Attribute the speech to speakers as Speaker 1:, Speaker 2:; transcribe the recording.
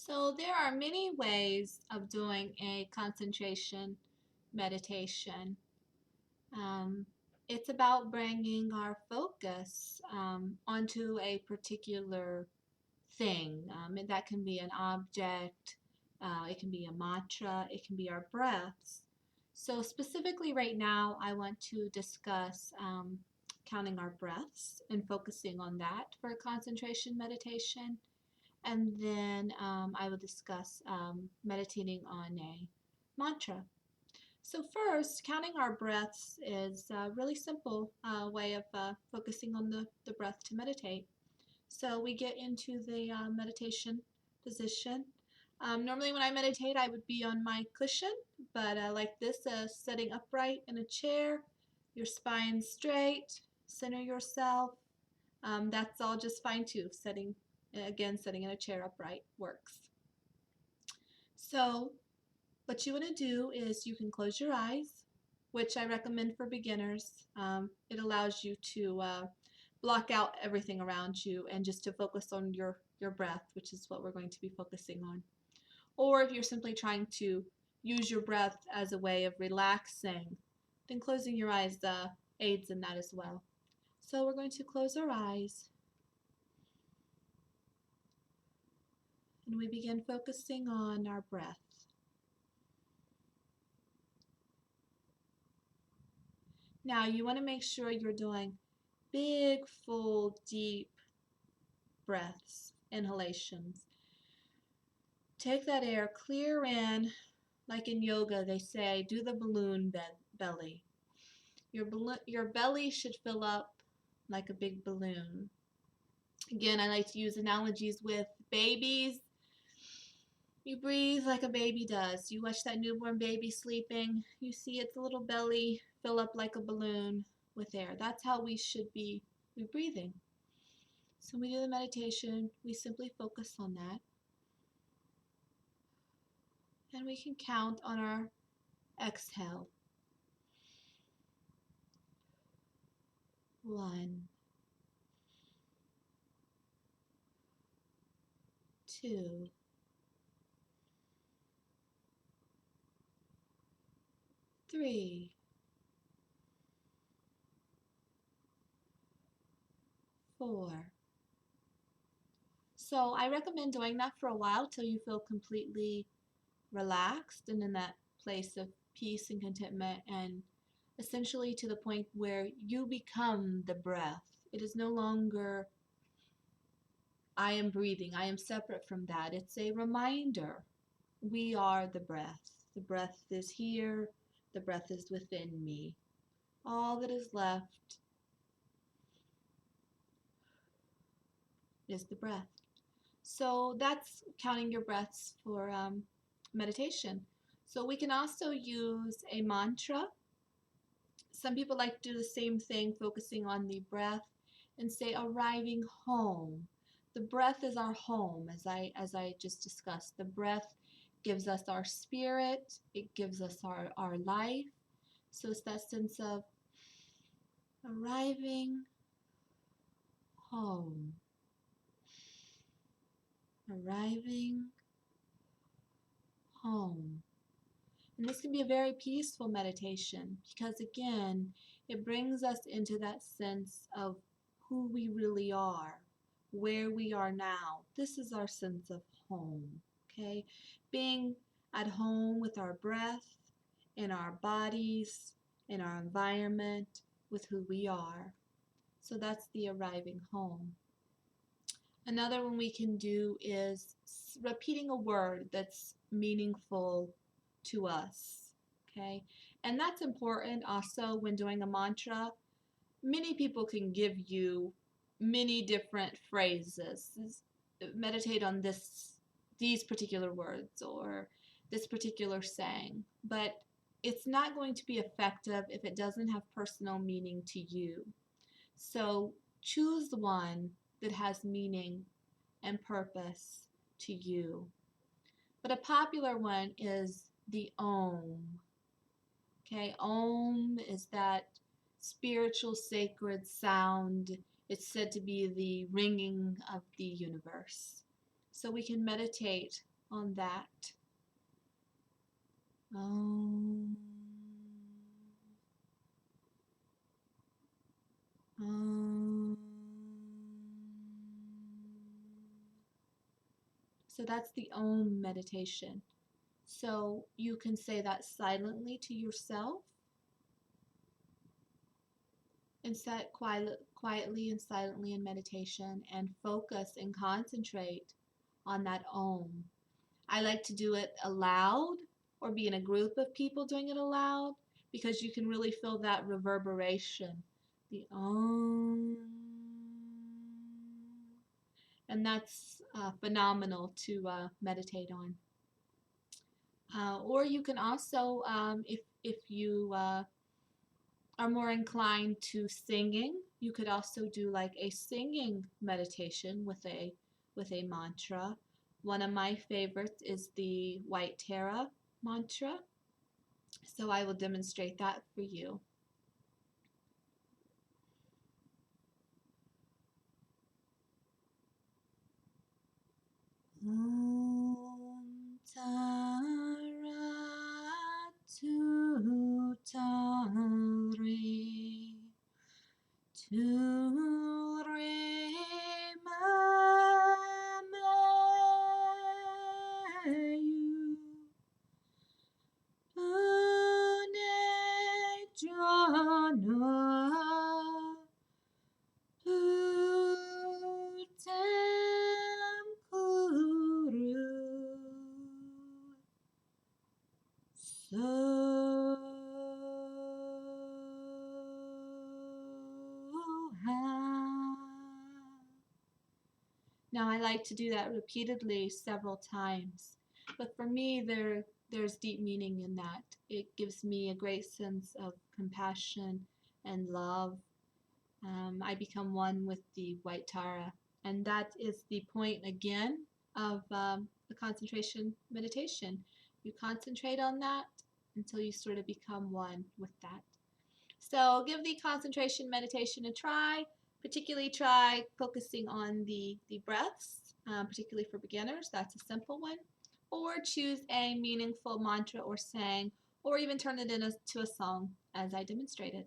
Speaker 1: So there are many ways of doing a concentration meditation. Um, it's about bringing our focus onto a particular thing. That can be an object, it can be a mantra, it can be our breaths. So specifically right now, I want to discuss counting our breaths and focusing on that for a concentration meditation. And then I will discuss meditating on a mantra. So first, counting our breaths is a really simple way of focusing on the breath to meditate. So we get into the meditation position. Normally when I meditate, I would be on my cushion, but like this, sitting upright in a chair, your spine straight, center yourself, that's all just fine too. Sitting in a chair upright works. So what you want to do is you can close your eyes, which I recommend for beginners. It allows you to block out everything around you and just to focus on your breath, which is what we're going to be focusing on. Or if you're simply trying to use your breath as a way of relaxing, then closing your eyes aids in that as well. So we're going to close our eyes and we begin focusing on our breath. Now you want to make sure you're doing big, full, deep breaths, inhalations. Take that air clear in, like in yoga they say, do the balloon belly. Your belly should fill up like a big balloon. Again, I like to use analogies with babies. You breathe like a baby does. You watch that newborn baby sleeping. You see its little belly fill up like a balloon with air. That's how we should be breathing. So when we do the meditation, we simply focus on that. And we can count on our exhale. 1, 2, 3, 4. So I recommend doing that for a while till you feel completely relaxed and in that place of peace and contentment, and essentially to the point where you become the breath. It is no longer I am breathing. I am separate from that. It's a reminder. We are the breath. The breath is here. The breath is within me. All that is left is the breath. So that's counting your breaths for meditation. So we can also use a mantra. Some people like to do the same thing, focusing on the breath and say arriving home. The breath is our home, as I just discussed. The breath gives us our spirit, it gives us our life. So it's that sense of arriving home. Arriving home. And this can be a very peaceful meditation because, again, it brings us into that sense of who we really are, where we are now. This is our sense of home, okay? Being at home with our breath, in our bodies, in our environment, with who we are. So that's the arriving home. Another one we can do is repeating a word that's meaningful to us, okay? And that's important also when doing a mantra. Many people can give you many different phrases. Meditate on these particular words or this particular saying, but it's not going to be effective if it doesn't have personal meaning to you. So choose the one that has meaning and purpose to you. But a popular one is the Om. Okay, Om is that spiritual sacred sound. It's said to be the ringing of the universe. So we can meditate on that. Om. Om. So that's the Om meditation. So you can say that silently to yourself and sit quietly and silently in meditation and focus and concentrate on that Om. I like to do it aloud or be in a group of people doing it aloud because you can really feel that reverberation. The Om. And that's phenomenal to meditate on. Or you can also, if you are more inclined to singing, you could also do like a singing meditation with a mantra. One of my favorites is the White Tara mantra. So I will demonstrate that for you. Om Tara Tu Tare Tu Re Ma Me Yu Une Jana Utam Kuru So Now I like to do that repeatedly several times. But for me, there's deep meaning in that. It gives me a great sense of compassion and love. I become one with the White Tara. And that is the point again of the concentration meditation. You concentrate on that until you sort of become one with that. So give the concentration meditation a try. Particularly try focusing on the breaths, particularly for beginners. That's a simple one. Or choose a meaningful mantra or saying, or even turn it into a song as I demonstrated.